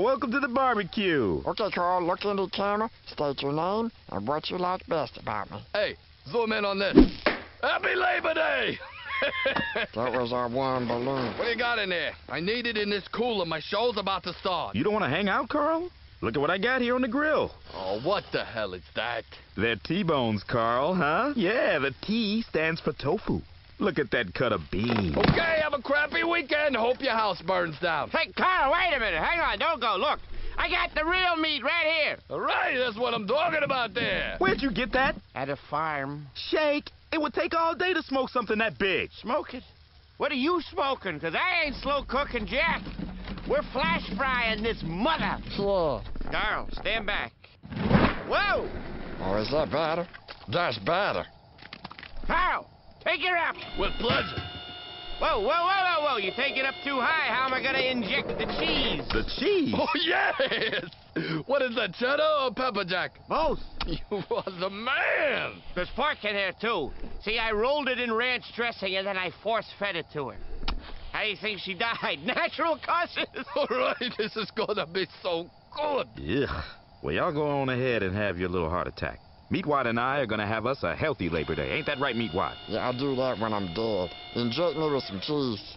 Carl, welcome to the barbecue. Okay, Carl, look into the camera, state your name, and what you like best about me. Hey, zoom in on this. Happy Labor Day! That was our one balloon. What do you got in there? I need it in this cooler. My show's about to start. You don't want to hang out, Carl? Look at what I got here on the grill. Oh, what the hell is that? They're T-bones, Carl, huh? Yeah, the T stands for tofu. Look at that cut of bean. Okay, have a crappy weekend. Hope your house burns down. Hey, Carl, wait a minute. Hang on, don't go. Look, I got the real meat right here. All right, that's what I'm talking about there. Where'd you get that? At a farm. Shake, it would take all day to smoke something that big. Smoke it? What are you smoking? Because I ain't slow cooking, Jack. We're flash frying this mother. Yeah. Carl, stand back. Whoa! Oh, is that better? That's better. Carl, take it up. With pleasure. Whoa, whoa, whoa, whoa, whoa. You take it up too high. How am I going to inject the cheese? The cheese? Oh, yes! What is that, cheddar or pepper jack? Both. You was the man! There's pork in here, too. See, I rolled it in ranch dressing and then I force-fed it to her. How do you think she died? Natural causes? All right, this is gonna be so good. Ugh. Well, y'all go on ahead and have your little heart attack. Meatwad and I are gonna have us a healthy Labor Day. Ain't that right, Meatwad? Yeah, I'll do that when I'm dead. Inject me with some cheese.